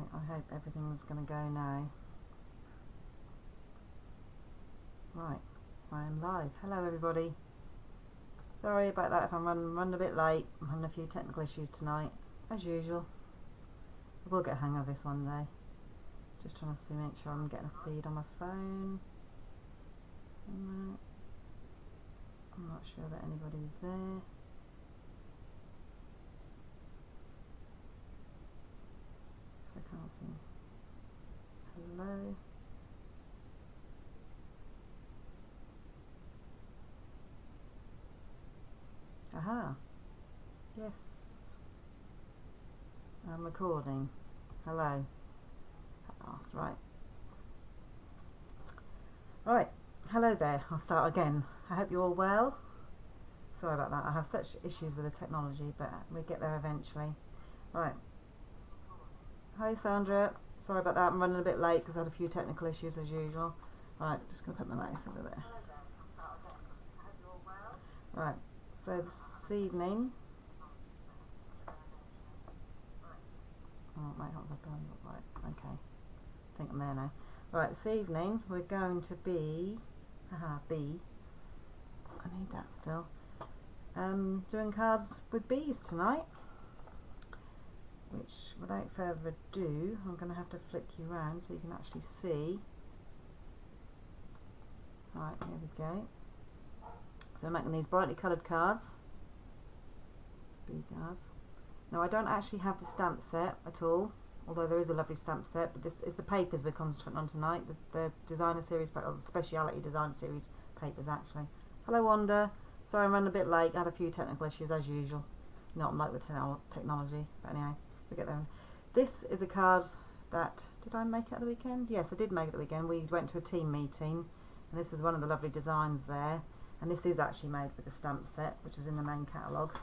Right, I hope everything's going to go now. Right, I am live. Hello everybody. Sorry about that if I'm running a bit late. I'm having a few technical issues tonight, as usual. I will get a hang of this one day. Just trying to see, make sure I'm getting a feed on my phone. I'm not sure that anybody's there. I can't see. Hello. Aha. Yes. I'm recording. Hello. That's right. Right. Hello there. I'll start again. I hope you're all well. Sorry about that. I have such issues with the technology, but we'll get there eventually. Right. Hi Sandra. Sorry about that. I'm running a bit late because I had a few technical issues as usual. Right. Just going to put my mouse over there. Right. So this evening, oh, right, okay, I think I'm there now. Right, this evening we're going to be, I need that still, doing cards with bees tonight, which without further ado, I'm going to have to flick you around so you can actually see. Right, here we go. So we're making these brightly coloured cards, bee cards. Now I don't actually have the stamp set at all, although there is a lovely stamp set, but this is the papers we're concentrating on tonight, the designer series, or the Speciality designer series papers actually. Hello Wanda, sorry I'm running a bit late, I had a few technical issues as usual. Not like with technology, but anyway, we get there. This is a card that, did I make it at the weekend? Yes, I did make it at the weekend. We went to a team meeting and this was one of the lovely designs there. And this is actually made with the stamp set, which is in the main catalogue.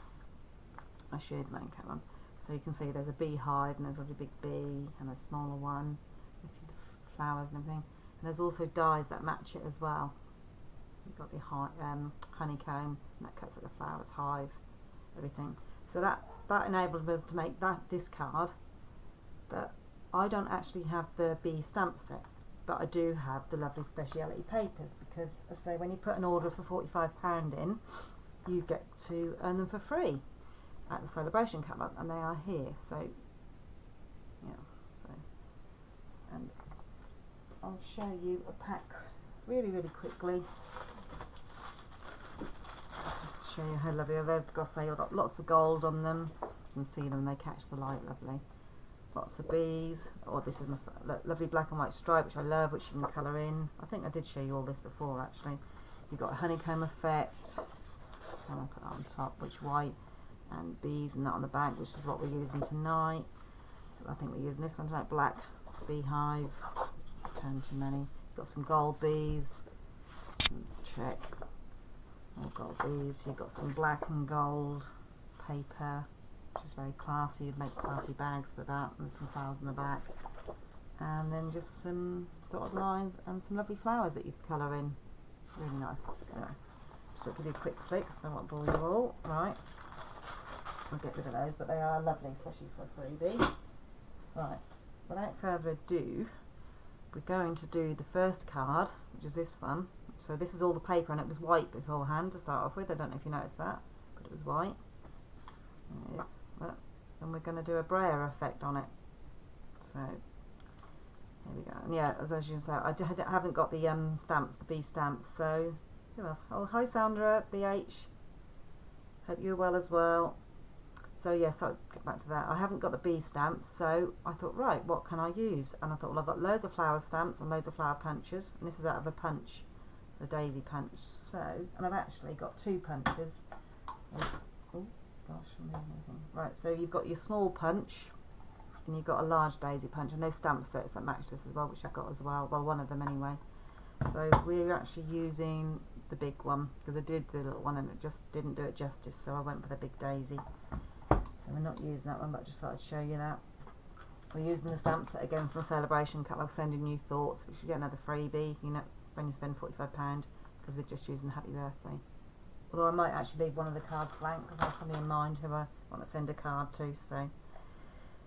I showed the main catalogue. So you can see there's a beehive and there's a big bee and a smaller one with the flowers and everything. And there's also dies that match it as well. You've got the honeycomb, and that cuts at the flowers, hive, everything. So that enables us to make this card. But I don't actually have the bee stamp set. But I do have the lovely Speciality papers because, as I say, when you put an order for £45 in, you get to earn them for free at the Sale-A-Bration catalogue, and they are here. So, yeah, and I'll show you a pack really quickly. Show you how lovely they've got. Say, got lots of gold on them. You can see them; they catch the light lovely. Lots of bees. Oh, this is my lovely black and white stripe, which I love, which you can colour in. I think I did show you all this before, actually. You've got a honeycomb effect. So I'm going to put that on top, which white, and bees and that on the back, which is what we're using tonight. So I think we're using this one tonight, black beehive. Turn too many. You've got some gold bees. Check. More gold bees. You've got some black and gold paper, which is very classy. You'd make classy bags with that, and some flowers in the back, and then just some dotted lines and some lovely flowers that you can colour in. Really nice. Anyway, just to give you a quick flick, so I don't want to bore you all. Right, I'll get rid of those, but they are lovely, especially for a freebie. Right, without further ado, we're going to do the first card, which is this one. So this is all the paper, and it was white beforehand to start off with. I don't know if you noticed that, but it was white. There it is. Look. And we're going to do a brayer effect on it. So here we go. And yeah, as you can say, I haven't got the stamps, the bee stamps. So who else? Oh, hi Sandra, BH. Hope you're well as well. So yes, I'll get back to that. I haven't got the bee stamps, so I thought, right, what can I use? And I thought, well, I've got loads of flower stamps and loads of flower punches, and this is out of a punch, the daisy punch. So, and I've actually got two punches. Oh gosh, I'm moving everything. Right, so you've got your small punch and you've got a large daisy punch, and there's stamp sets that match this as well, which I've got as well. Well, one of them anyway. So we're actually using the big one because I did the little one and it just didn't do it justice, so I went for the big daisy. So we're not using that one, but I just thought I'd show you that. We're using the stamp set again from the Sale-A-Bration catalogue, Sending You Thoughts, which you get another freebie, you know, when you spend £45, because we're just using the happy birthday. Although I might actually leave one of the cards blank because I have somebody in mind who I want to send a card to. So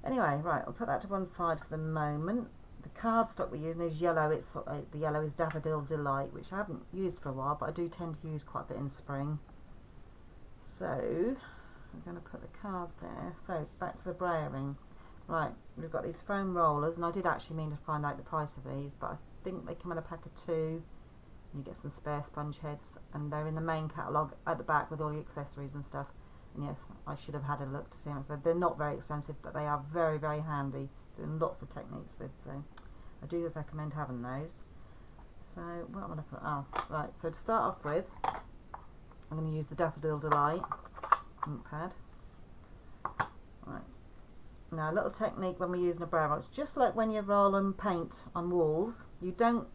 Anyway, right, I'll put that to one side for the moment. The cardstock we're using is yellow. It's the yellow is Daffodil Delight, which I haven't used for a while, but I do tend to use quite a bit in spring. So I'm going to put the card there. So back to the brayering. Right, we've got these foam rollers, and I did actually mean to find out the price of these, but I think they come in a pack of 2. And you get some spare sponge heads, and they're in the main catalogue at the back with all the accessories and stuff. And yes, I should have had a look to see how much they're not very expensive, but they are very, very handy. Doing lots of techniques with, so I do recommend having those. So what am I going to put? Oh, right. So to start off with, I'm going to use the Daffodil Delight ink pad. Right. Now a little technique when we're using a brow roll. It's just like when you roll and paint on walls. You don't,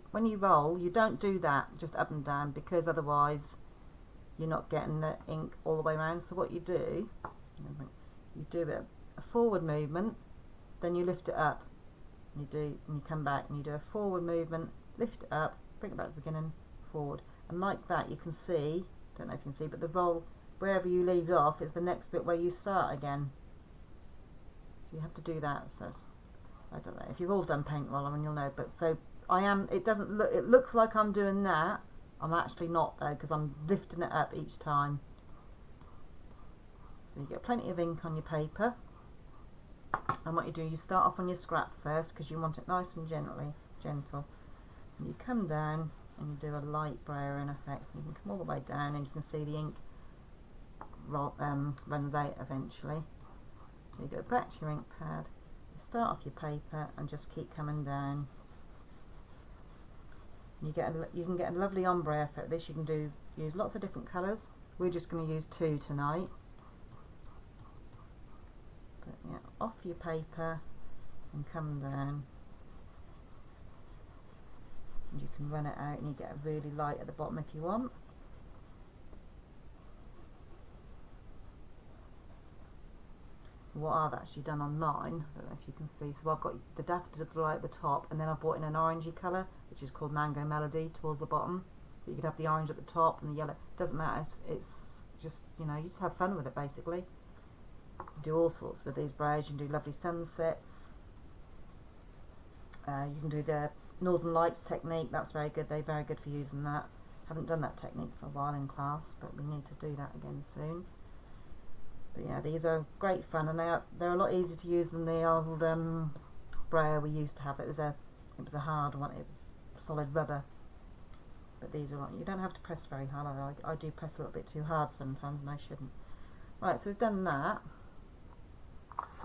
when you roll, you don't do that just up and down, because otherwise you're not getting the ink all the way around. So what you do a forward movement, then you lift it up, and you come back and you do a forward movement, lift it up, bring it back to the beginning, forward, and like that you can see, don't know if you can see, but the roll wherever you leave off is the next bit where you start again. So you have to do that. So I don't know if you've all done paint rolling, you'll know. But so I am. It doesn't look. It looks like I'm doing that. I'm actually not though, because I'm lifting it up each time. So you get plenty of ink on your paper. And what you do, you start off on your scrap first, because you want it nice and gentle. And you come down and you do a light brayering effect. You can come all the way down and you can see the ink runs out eventually. So you go back to your ink pad, you start off your paper and just keep coming down. You can get a lovely ombre effect. This you can use lots of different colours. We're just going to use 2 tonight. But yeah, off your paper and come down. And you can run it out and you get a really light at the bottom if you want. What I've actually done on mine, I don't know if you can see, so I've got the Daffodil Delight at the top, and then I've brought in an orangey colour, which is called Mango Melody, towards the bottom. But you could have the orange at the top and the yellow. Doesn't matter, it's just, you know, you just have fun with it basically. You do all sorts with these brows. You can do lovely sunsets. You can do the Northern Lights technique, that's very good. They're very good for using that. Haven't done that technique for a while in class, but we need to do that again soon. But yeah, these are great fun, and they're a lot easier to use than the old brayer we used to have. It was a hard one. It was solid rubber. But these are not. You don't have to press very hard. I do press a little bit too hard sometimes, and I shouldn't. Right, so we've done that.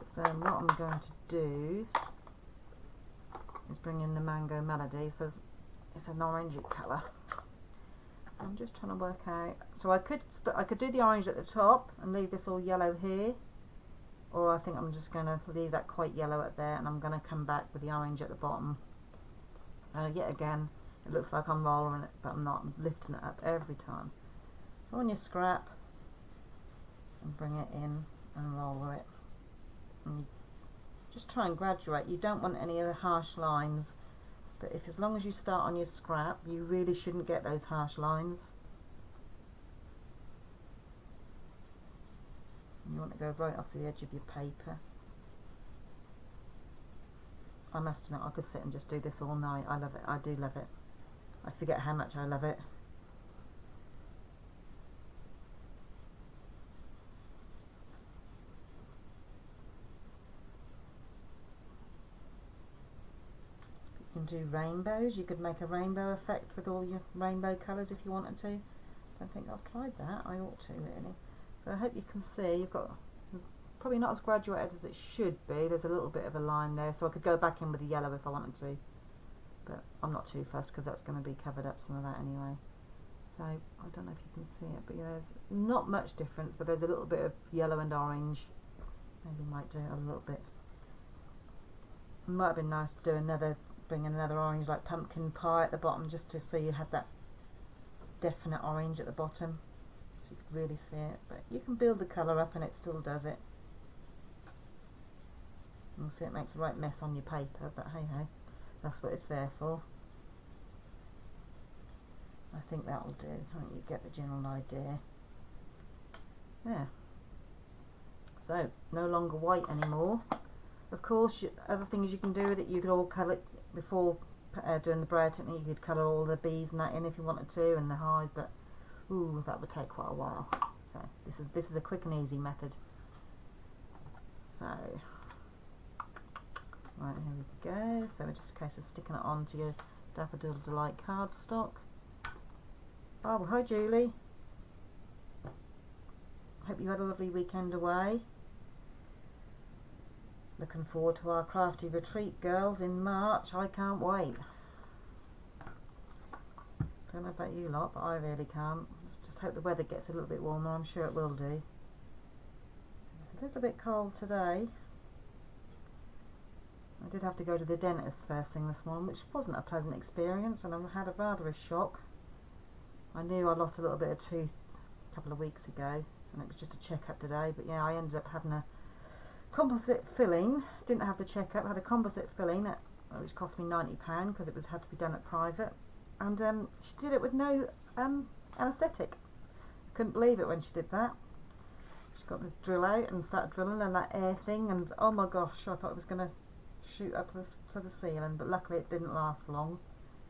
So what I'm going to do is bring in the Mango Melody. So it's an orangey colour. I'm just trying to work out. So I could do the orange at the top and leave this all yellow here, or I think I'm just going to leave that quite yellow at there, and I'm going to come back with the orange at the bottom. Yet again, it looks like I'm rolling it, but I'm not. I'm lifting it up every time. So on your scrap, and bring it in and roll it. And just try and graduate. You don't want any of the harsh lines. But as long as you start on your scrap, you really shouldn't get those harsh lines. And you want to go right off the edge of your paper. I must admit, I could sit and just do this all night. I love it. I do love it. I forget how much I love it. You can do rainbows. You could make a rainbow effect with all your rainbow colours if you wanted to. I don't think I've tried that. I ought to really. So I hope you can see it's probably not as graduated as it should be. There's a little bit of a line there, so I could go back in with the yellow if I wanted to, but I'm not too fussed because that's going to be covered up some of that anyway. So I don't know if you can see it, but yeah, there's not much difference, but there's a little bit of yellow and orange. Maybe might do it a little bit. It might have been nice to do bring in another orange like pumpkin pie at the bottom, just to so you had that definite orange at the bottom, so you could really see it. But you can build the colour up and it still does it. You'll see it makes a right mess on your paper, but hey ho, that's what it's there for. I think that will do. I think you get the general idea. Yeah. So no longer white anymore. Of course, other things you can do with it, you could all colour it before doing the brayer technique. You could colour all the bees and that in if you wanted to, and the hive, but ooh, that would take quite a while. So this is a quick and easy method. So right, here we go. So it's just a case of sticking it onto your Daffodil Delight cardstock. Oh, well, hi Julie. Hope you had a lovely weekend away. Looking forward to our crafty retreat, girls, in March. I can't wait. Don't know about you lot, but I really can't. Just hope the weather gets a little bit warmer. I'm sure it will do. It's a little bit cold today. I did have to go to the dentist first thing this morning, which wasn't a pleasant experience, and I had rather a shock. I knew I lost a little bit of tooth a couple of weeks ago, and it was just a check-up today, but yeah, I ended up having a composite filling. Didn't have the checkup, had a composite filling which cost me £90 because it had to be done at private, and she did it with no anaesthetic. I couldn't believe it when she did that. She got the drill out and started drilling, and that air thing, and oh my gosh, I thought it was going to shoot up to the ceiling, but luckily it didn't last long.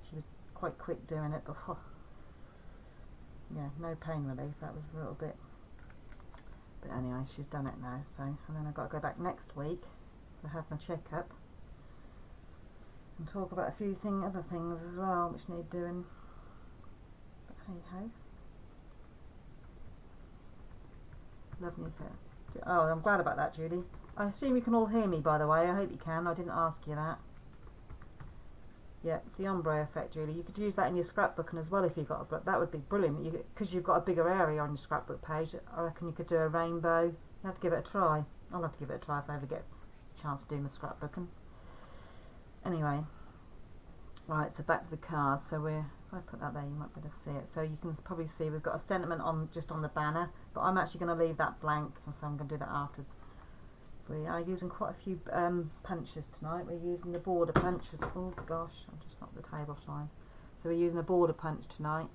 She was quite quick doing it, but yeah, no pain relief. That was a little bit. But anyway, she's done it now, so, and then I've got to go back next week to have my checkup and talk about a few other things as well which need doing. But hey ho. Lovely effect. Oh, I'm glad about that, Julie. I assume you can all hear me, by the way. I hope you can. I didn't ask you that. Yeah, it's the ombre effect, Julie. You could use that in your scrapbooking as well if you got a. That would be brilliant because you've got a bigger area on your scrapbook page. I reckon you could do a rainbow. You have to give it a try. I'll have to give it a try if I ever get a chance to do my scrapbooking. Anyway, right. So back to the card. So if I put that there, you might be able to see it. So you can probably see we've got a sentiment just on the banner, but I'm actually going to leave that blank, and so I'm going to do that afterwards. We are using quite a few punches tonight. We're using the border punches. Oh gosh, I just knocked the table flying. So we're using a border punch tonight.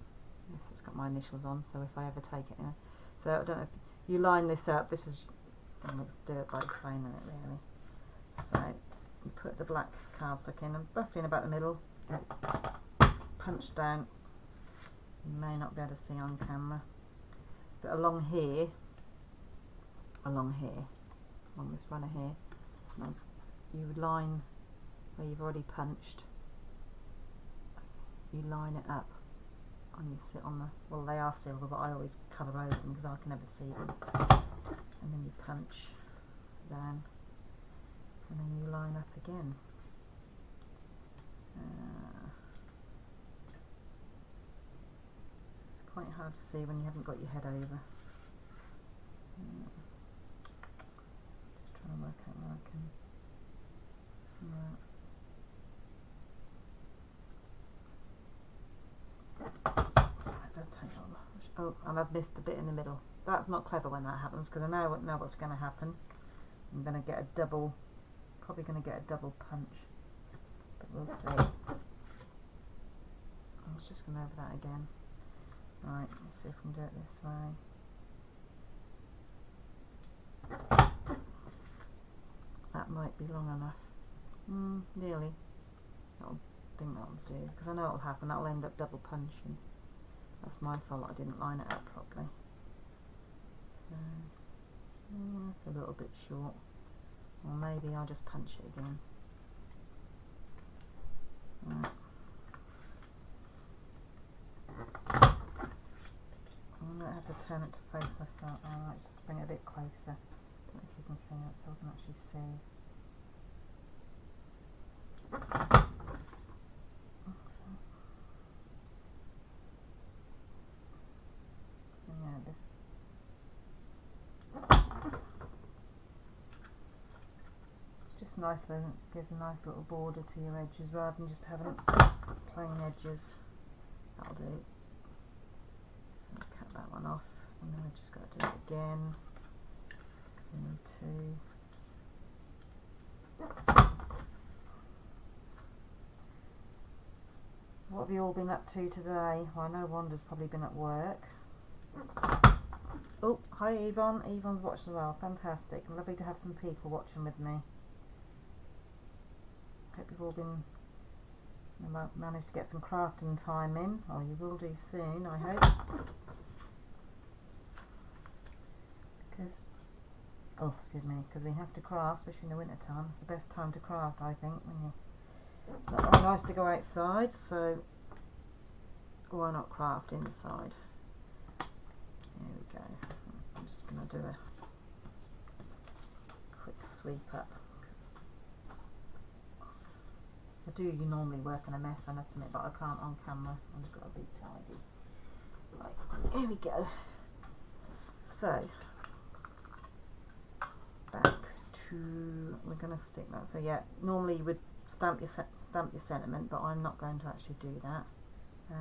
Yes, it's got my initials on, so if I ever take it, So I don't know if you line this up. This is, let's do it by explaining it really. So you put the black cardstock in, and roughly in about the middle. Punch down. You may not be able to see on camera, but along here. On this runner here, you would line where you've already punched. You line it up on your well, they are silver, but I always colour over them because I can never see them. And then you punch down, and then you line up again. It's quite hard to see when you haven't got your head over. Trying to work out where I can. So it does take long. Oh, and I've missed the bit in the middle. That's not clever when that happens because I know what's going to happen. I'm going to get a double, probably going to get a double punch, but we'll see. I was just going over that again. Right, let's see if we can do it this way. That might be long enough. Nearly. I think that'll do, because I know it'll happen. That'll end up double punching. That's my fault. I didn't line it up properly. So that's a little bit short. Or maybe I'll just punch it again. Right. I might have to turn it to face myself. Alright, just have to bring it a bit closer. I don't know if you can see it, so I can actually see. So yeah, this. It's just nice though, it gives a nice little border to your edges rather than just having plain edges. That'll do. So I'm going to cut that one off, and then we've just got to do it again. We need to. What have you all been up to today? Well, I know Wanda's probably been at work. Oh, hi Yvonne. Yvonne's watching as well. Fantastic. Lovely to have some people watching with me. Hope you've all managed to get some crafting time in. Oh, you will do soon, I hope. Because, oh, excuse me, because we have to craft, especially in the winter time. It's the best time to craft, I think. It's not very nice to go outside, so why not craft inside? Here we go. I'm just going to do a quick sweep up, because I do normally work in a mess, I must admit, but I can't on camera. I've just got to be tidy. Right, here we go. So, back to, we're going to stick that. So yeah, normally you would stamp your sentiment, but I'm not going to actually do that. Do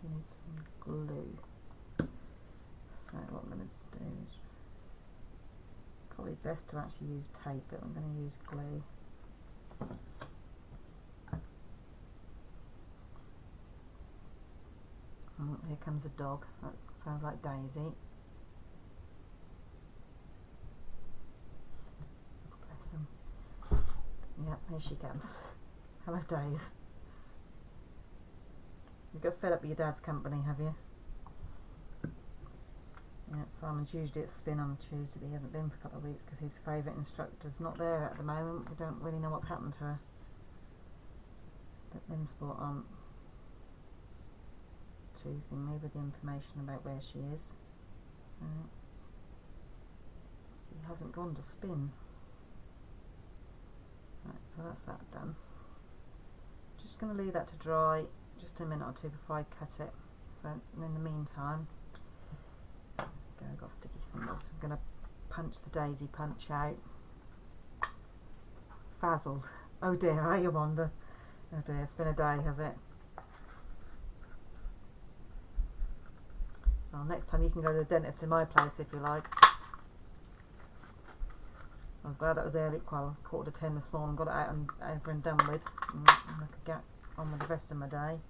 you need some glue? So what I'm going to do is probably best to actually use tape, but I'm going to use glue. Oh, here comes a dog. That sounds like Daisy. Bless him. Yeah, here she comes. Hello, Daisy. You've got fed up with your dad's company, have you? Yeah, Simon's usually at spin on Tuesday, but he hasn't been for a couple of weeks because his favourite instructor's not there at the moment. We don't really know what's happened to her. Don't been sport on to thing me with the information about where she is. So he hasn't gone to spin. Right, so that's that done. Just going to leave that to dry just a minute or two before I cut it. So in the meantime, I've got sticky fingers. I'm going to punch the daisy punch out. Frazzled. Oh dear, I wonder. Oh dear, it's been a day, has it? Well, next time you can go to the dentist in my place if you like. I was glad that was early, well, 9:45 this morning, got it out and over and done with, and I could get on with the rest of my day.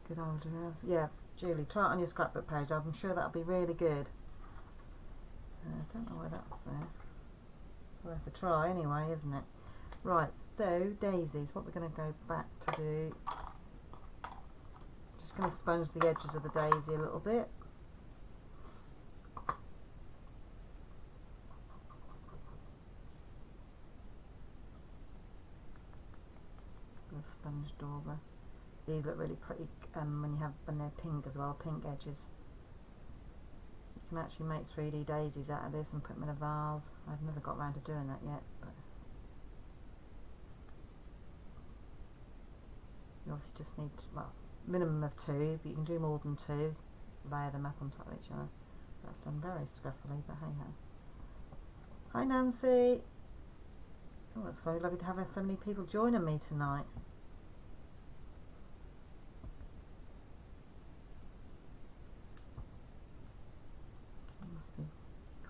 Good old house. Yeah, Julie, try it on your scrapbook page. I'm sure that'll be really good. I don't know why that's there. It's worth a try anyway, isn't it? Right, so daisies, what we're going to go back to do. Just going to sponge the edges of the daisy a little bit. The sponge dauber. These look really pretty when they're pink as well, pink edges. You can actually make 3D daisies out of this and put them in a vase. I've never got around to doing that yet, but you obviously just need, well, minimum of 2, but you can do more than 2. Layer them up on top of each other. That's done very scruffily, but hey ho. Hi Nancy. Oh, it's so lovely to have so many people joining me tonight. I must be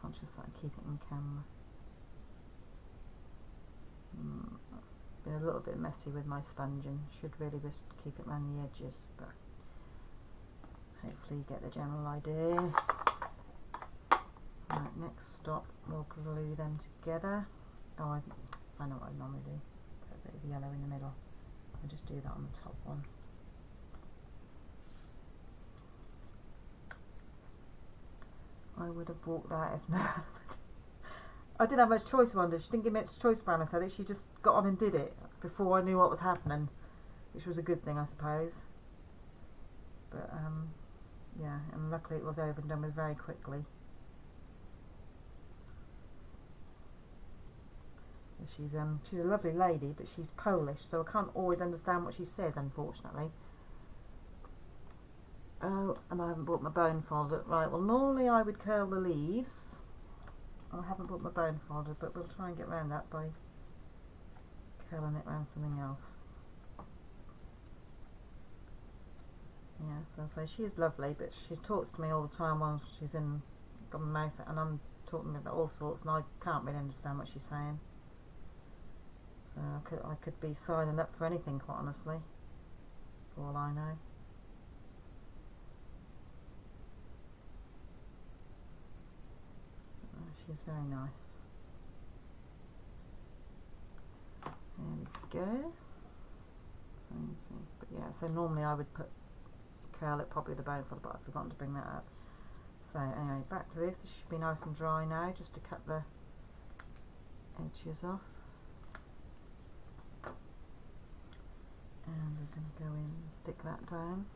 conscious that I keep it in camera. Been a little bit messy with my sponging. Should really just keep it around the edges, but hopefully you get the general idea. Right, next stop, we'll glue them together. Oh, I know what I normally do. Put a bit of yellow in the middle. I'll just do that on the top one. I would have walked out if not. I didn't have much choice, Wanda. She didn't give me much choice for Anna, so she just got on and did it before I knew what was happening, which was a good thing, I suppose. But yeah, and luckily it was over and done with very quickly. She's a lovely lady, but she's Polish, so I can't always understand what she says, unfortunately. Oh, and I haven't bought my bone folder. Right, well normally I would curl the leaves. I haven't bought my bone folder, but we'll try and get around that by curling it around something else. Yeah, so she is lovely, but she talks to me all the time while she's got my mouse out, and I'm talking about all sorts, and I can't really understand what she's saying. So I could be signing up for anything, quite honestly. for all I know. Oh, she's very nice. There we go. So you can see, but yeah, so normally I would curl it probably with the bone folder, but I've forgotten to bring that up. So anyway, back to this. This should be nice and dry now, just to cut the edges off. And we're going to go in and stick that down.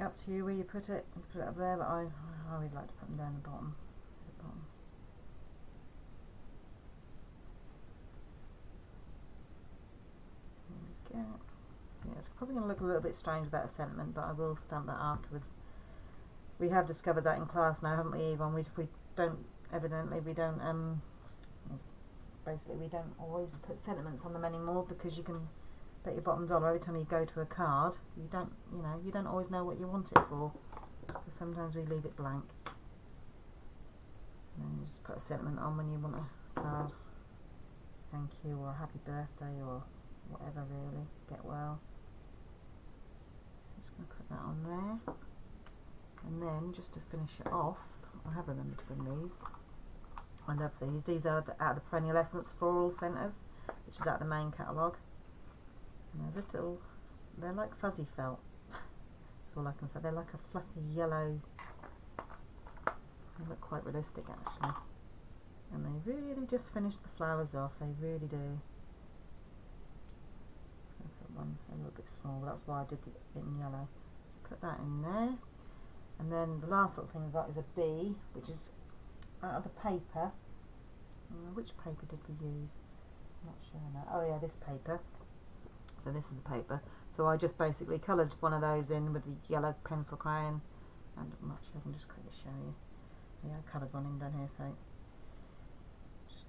Up to you where you put it. You put it up there, but I always like to put them down the bottom. There we go. So yeah, it's probably going to look a little bit strange without a sentiment, but I will stamp that afterwards. We have discovered that in class now, haven't we, Yvonne? We don't, evidently, we don't, basically we don't always put sentiments on them anymore, because you can bet your bottom dollar every time you go to a card, you don't, you know, you don't always know what you want it for. So sometimes we leave it blank. And then you just put a sentiment on when you want a card. Thank you, or a happy birthday, or whatever really. Get well. Just going to put that on there. And then just to finish it off, I have remembered to bring these. I love these. These are out of the Perennial Essence Floral Centres, which is out of the main catalogue. And they're little, they're like fuzzy felt. That's all I can say. They're like a fluffy yellow. They look quite realistic actually. And they really just finish the flowers off. They really do. I'm going to put one a little bit small. That's why I did it in yellow. So put that in there. And then the last little thing we've got is a bee, which is out of the paper. Which paper did we use? I'm not sure now. Oh yeah, this paper. So this is the paper. So I just basically coloured one of those in with the yellow pencil crayon. And I'm not sure, I can just quickly show you. Yeah, I coloured one in down here, so just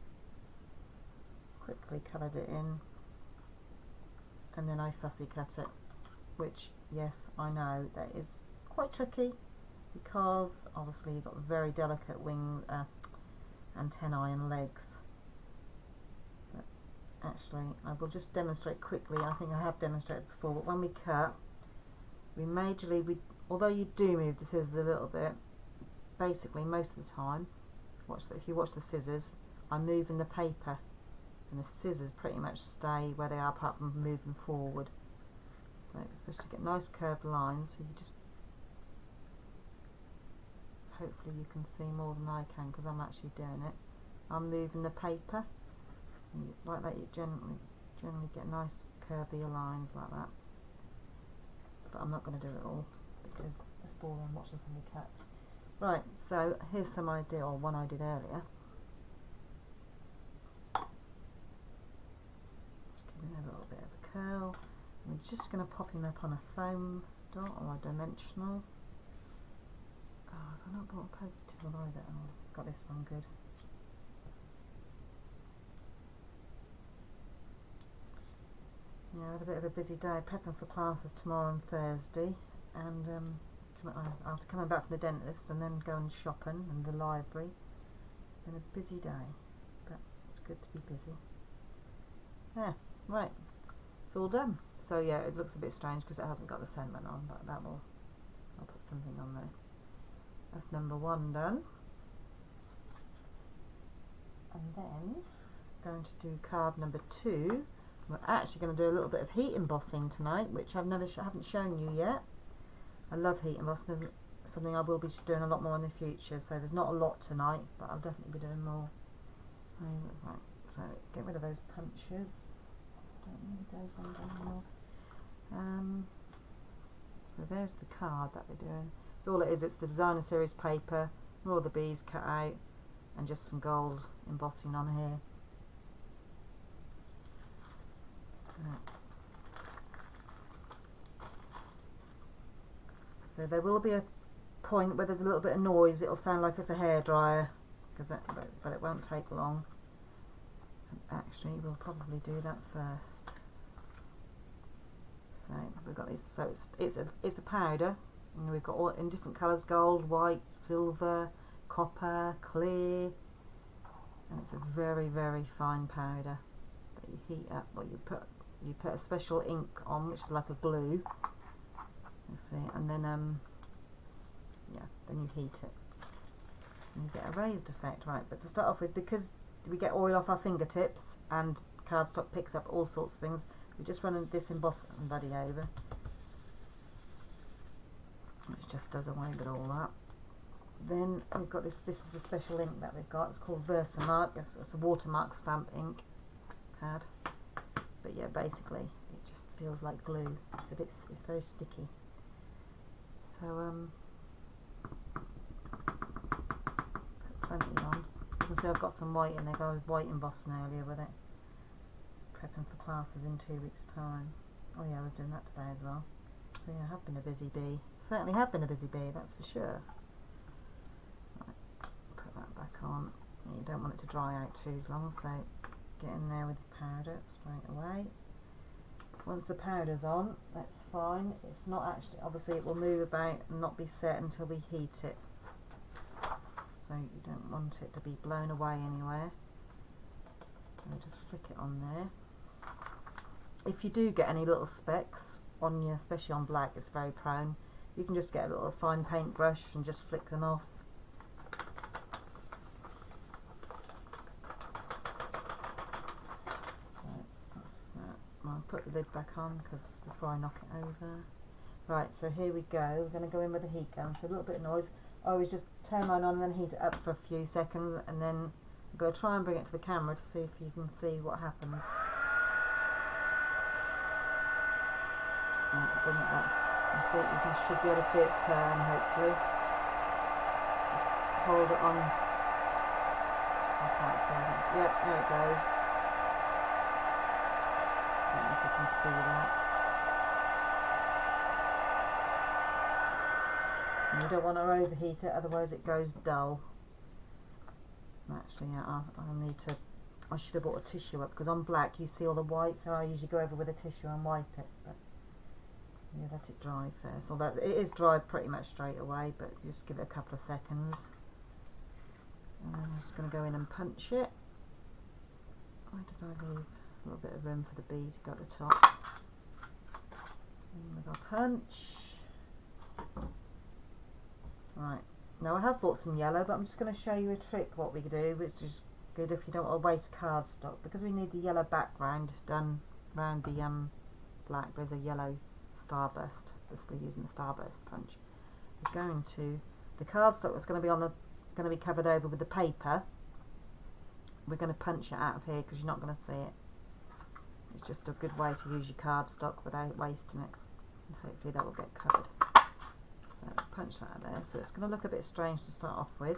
quickly coloured it in. And then I fussy cut it, which, yes, I know, that is quite tricky, because obviously you've got very delicate wing antennae and legs. But actually, I will just demonstrate quickly. I think I have demonstrated before, but when we cut, we majorly, although you do move the scissors a little bit, basically most of the time, if you watch the scissors, I'm moving the paper, and the scissors pretty much stay where they are apart from moving forward. So it's supposed to get nice curved lines, so you just, hopefully you can see more than I can because I'm actually doing it. I'm moving the paper, and like that you generally get nice curvy lines like that. But I'm not going to do it all because it's boring watching somebody cut. Right, so here's some idea, or one I did earlier. Just giving a little bit of a curl. I'm just going to pop him up on a foam dot or a dimensional. Oh, I've not bought a pokey tool either. Oh, I've got this one good. Yeah, I had a bit of a busy day prepping for classes tomorrow and Thursday, and after coming back from the dentist and then going shopping and the library. It's been a busy day, but it's good to be busy. Yeah, right, it's all done. So yeah, it looks a bit strange because it hasn't got the sentiment on, but I'll put something on there. That's number one done. And then going to do card number 2. We're actually going to do a little bit of heat embossing tonight, which I haven't shown you yet. I love heat embossing. It's something I will be doing a lot more in the future. So there's not a lot tonight, but I'll definitely be doing more. Right, so get rid of those punches. Don't need those ones anymore. So there's the card that we're doing. So all it is, it's the designer series paper, all the bees cut out, and just some gold embossing on here. So there will be a point where there's a little bit of noise. It'll sound like it's a hairdryer, but it won't take long. And actually, we'll probably do that first. So we've got these. So it's a powder, and we've got all in different colours: gold, white, silver, copper, clear, and it's a very, very fine powder that you heat up. Well, you put a special ink on, which is like a glue. You see, and then yeah, then you heat it, and you get a raised effect, right? But to start off with, because we get oil off our fingertips and cardstock picks up all sorts of things, we just run this embossing buddy over, which just does away with all that. Then we've got this is the special ink that we've got. It's called Versamark. It's a watermark stamp ink pad. But yeah, basically it just feels like glue. It's very sticky. So put plenty on. You can see I've got some white in there. I was white embossing earlier with it. Prepping for classes in 2 weeks' time. Oh yeah, I was doing that today as well. So yeah, I have been a busy bee. Certainly have been a busy bee, that's for sure. Put that back on. You don't want it to dry out too long, so get in there with the powder straight away. Once the powder's on, that's fine. It's not actually, obviously it will move about and not be set until we heat it. So you don't want it to be blown away anywhere. So just flick it on there. If you do get any little specks on you, especially on black, it's very prone. You can just get a little fine paintbrush and just flick them off. So that's that. I'll put the lid back on because before I knock it over. Right, so here we go. We're going to go in with a heat gun. So a little bit of noise. I always just turn mine on and then heat it up for a few seconds, and then I'm going to try and bring it to the camera to see if you can see what happens. Right, bring it up. You see, should be able to see it turn, hopefully. Just hold it on. I can't see it. Yep, there it goes. I don't know if you can see that. And you don't want to overheat it, otherwise it goes dull. And actually, yeah, I should have brought a tissue up, because on black you see all the white, so I usually go over with a tissue and wipe it. But you let it dry first. Although it is dried pretty much straight away, but just give it a couple of seconds. And I'm just going to go in and punch it. Where did I leave a little bit of room for the bee to go at the top? In with our punch. Right, now I have bought some yellow, but I'm just going to show you a trick what we can do, which is good if you don't want to waste cardstock, because we need the yellow background done around the black. There's a yellow starburst. This we're using the starburst punch. We're going to the cardstock that's going to be covered over with the paper. We're going to punch it out of here because you're not going to see it. It's just a good way to use your cardstock without wasting it, and hopefully that will get covered. So punch that out there. So it's going to look a bit strange to start off with.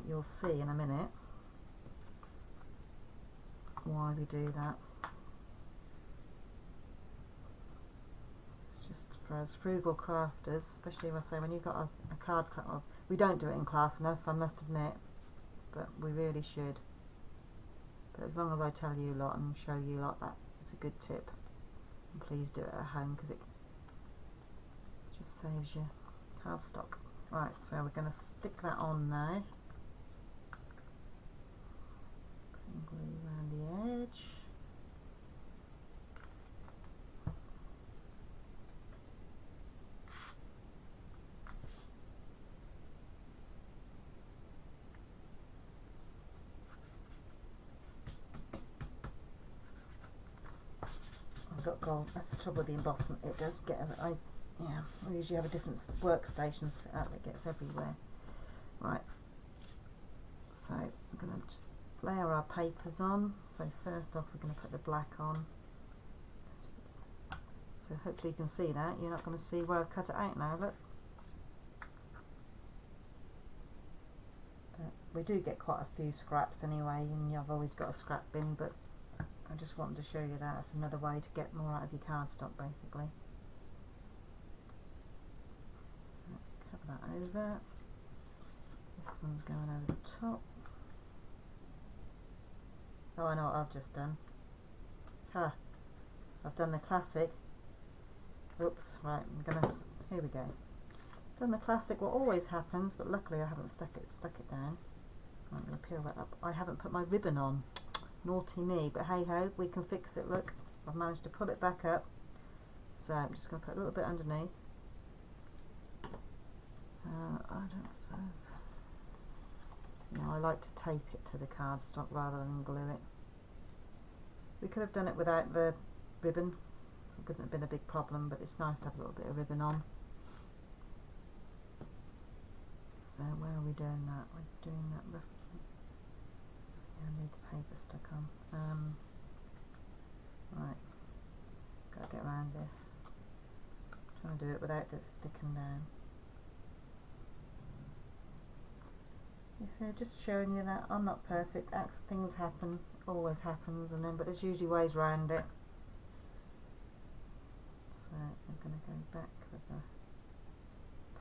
You'll see in a minute why we do that. It's just for us frugal crafters, especially when you've got a card cut off. We don't do it in class enough, I must admit, but we really should. But as long as I tell you a lot and show you a lot, that is a good tip. And please do it at home, because it just saves you cardstock. Right, so we're going to stick that on now. Glue around the edge. I've got gold. That's the trouble with the embossment. It does get. Yeah, we usually have a different workstation set up. It gets everywhere. Right. So we're going to just layer our papers on. So first off, we're going to put the black on. So hopefully you can see that. You're not going to see where I've cut it out now. Look. But we do get quite a few scraps anyway, and I've always got a scrap bin. But I just wanted to show you that. It's another way to get more out of your cardstock, basically. That over. This one's going over the top. Oh, I know what I've just done. Ha! I've done the classic. Oops, right, here we go. Done the classic what always happens, but luckily I haven't stuck it down. I'm going to peel that up. I haven't put my ribbon on. Naughty me, but hey ho, we can fix it. Look, I've managed to pull it back up. So I'm just going to put a little bit underneath. I don't suppose. Yeah, I like to tape it to the cardstock rather than glue it. We could have done it without the ribbon, so it wouldn't have been a big problem, but it's nice to have a little bit of ribbon on. So where are we doing that? We're doing that roughly. Yeah, I need the paper stuck on. Right, gotta get around this. I'm trying to do it without this sticking down. You see, just showing you that I'm not perfect. Things happen, always happens, but there's usually ways around it. So I'm going to go back with the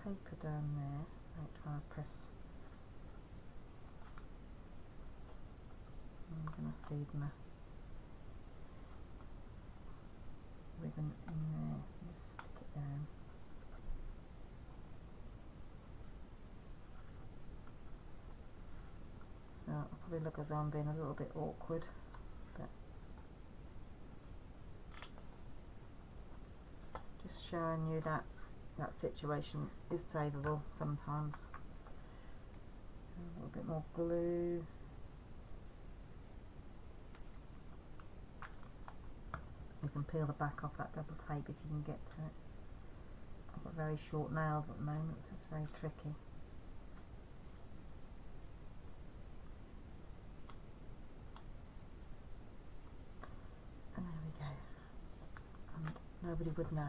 paper down there. Don't try to press. I'm going to feed my ribbon in there and just stick it down. So I'll probably look as though I'm being a little bit awkward, but just showing you that that situation is savable sometimes. So a little bit more glue. You can peel the back off that double tape if you can get to it. I've got very short nails at the moment, so it's very tricky. Nobody would know.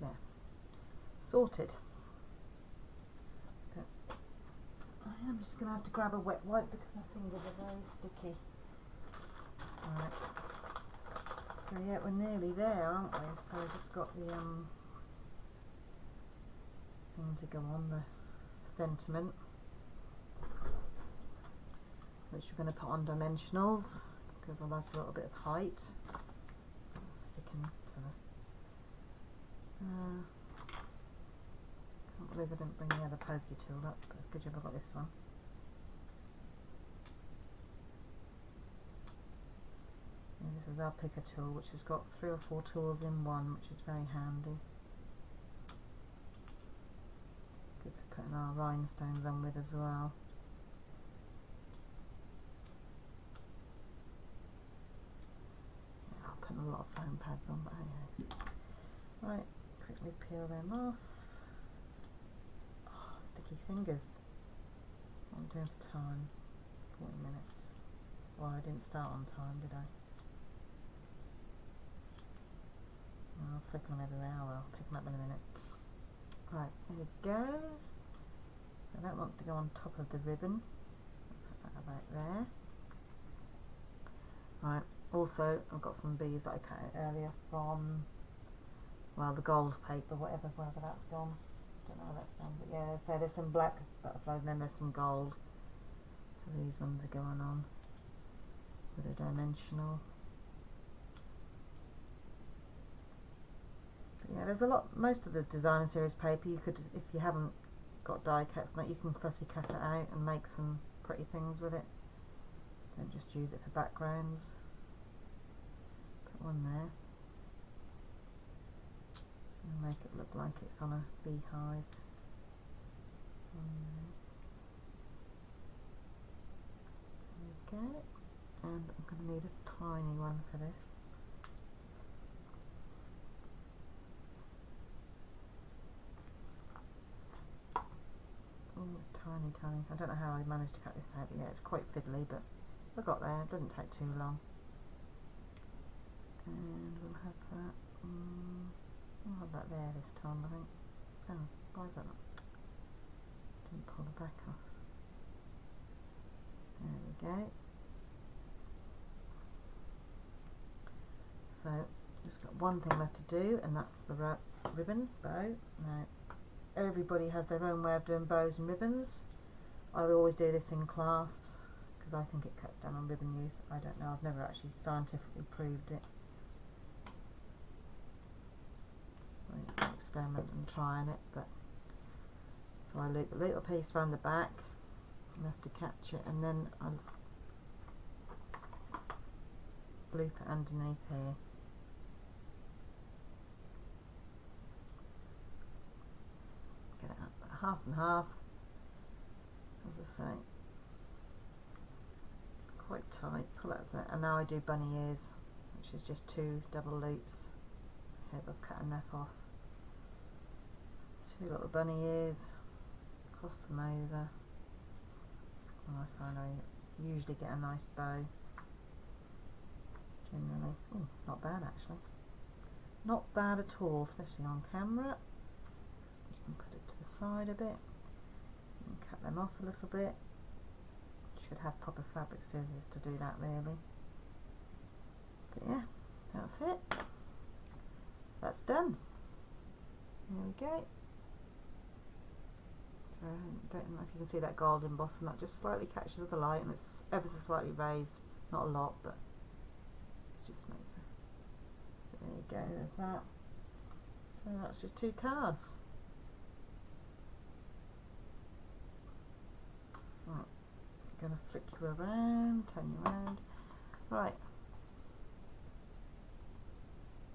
There. Sorted. But I am just going to have to grab a wet wipe because my fingers are very sticky. Right. So yeah, we're nearly there, aren't we? So I just got the thing to go on, the sentiment, which we're going to put on dimensionals because I like a little bit of height. Sticking to the. Can't believe I didn't bring the other pokey tool up, but good job I got this one. Yeah, this is our picker tool, which has got 3 or 4 tools in one, which is very handy. Good for putting our rhinestones on with as well. Putting a lot of foam pads on, but hey. Right, quickly peel them off. Oh, sticky fingers. What am I doing for time? 40 minutes. Well, I didn't start on time, did I? Oh, I'll flick them everywhere. Oh well, pick them up in a minute. Right, there we go. So that wants to go on top of the ribbon. Put that about there. Right. Also, I've got some bees that I cut out earlier from, well, the gold paper, wherever that's gone. Don't know where that's gone, but yeah, so there's some black butterflies and then there's some gold. So these ones are going on with a dimensional. But yeah, there's a lot, most of the designer series paper, you could, if you haven't got die cuts, you can fussy cut it out and make some pretty things with it. Don't just use it for backgrounds. One there, and make it look like it's on a beehive. One there. There we go. And I'm going to need a tiny one for this. Oh, it's tiny, tiny. I don't know how I managed to cut this out, but yeah, it's quite fiddly, but I got there. It doesn't take too long. And we'll have that. We'll have that there this time, I think. Oh, why is that not? Didn't pull the back off. There we go. So, just got one thing left to do, and that's the ribbon bow. Now, everybody has their own way of doing bows and ribbons. I always do this in class because I think it cuts down on ribbon use. I don't know, I've never actually scientifically proved it. I'm experimenting and trying it, but so I loop a little piece around the back enough to catch it, and then I loop it underneath here. Get it up half and half, as I say, quite tight, pull it up there, and now I do bunny ears, which is just 2 double loops. Here I've cut enough off. 2 little bunny ears, cross them over, and I find I usually get a nice bow. Generally, oh, it's not bad actually. Not bad at all, especially on camera. You can put it to the side a bit. You can cut them off a little bit. Should have proper fabric scissors to do that really. But yeah, that's it. That's done. There we go. So I don't know if you can see that gold embossing, that just slightly catches the light, and it's ever so slightly raised. Not a lot, but it just makes it. There you go, there's that. So that's just 2 cards. Right, I'm going to flick you around, turn you around. Right.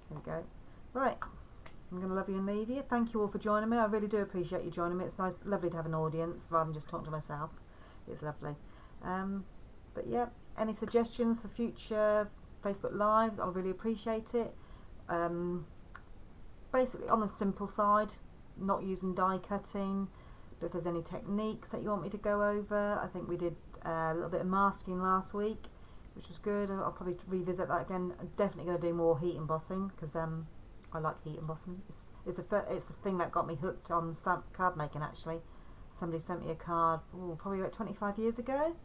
Here we go. Right. I'm going to love you and leave you. Thank you all for joining me. I really do appreciate you joining me. It's nice, lovely to have an audience rather than just talking to myself. It's lovely. But yeah, any suggestions for future Facebook Lives, I'll really appreciate it. Basically on the simple side, not using die cutting, but if there's any techniques that you want me to go over. I think we did a little bit of masking last week, which was good. I'll probably revisit that again. I'm definitely going to do more heat embossing, because I like heat embossing. It's the thing that got me hooked on stamp card making actually. Somebody sent me a card, probably about 25 years ago.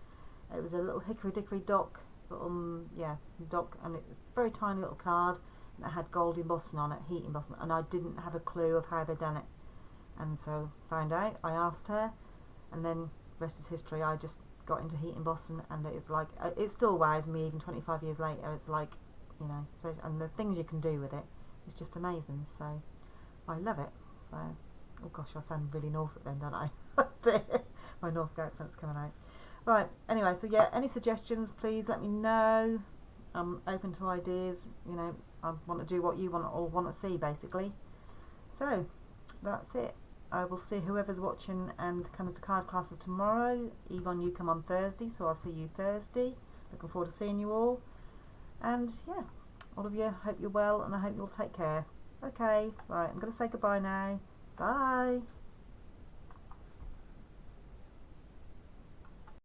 It was a little hickory dickory dock, dock, and it was a very tiny little card, and it had gold embossing on it, heat embossing, and I didn't have a clue of how they'd done it. And so found out, I asked her, and then rest is history. I just got into heat embossing, and it's like, it still wows me even 25 years later. It's like, you know, and the things you can do with it, it's just amazing. So I love it. So, oh gosh, I sound really Norfolk then, don't I? My Norfolk accent's coming out. Right, anyway, so yeah, any suggestions, please let me know. I'm open to ideas. You know, I want to do what you want or want to see, basically. So that's it. I will see whoever's watching and comes to card classes tomorrow. Yvonne, you come on Thursday, so I'll see you Thursday. Looking forward to seeing you all. And yeah, all of you, hope you're well, and I hope you'll take care. Okay, right, I'm going to say goodbye now. Bye.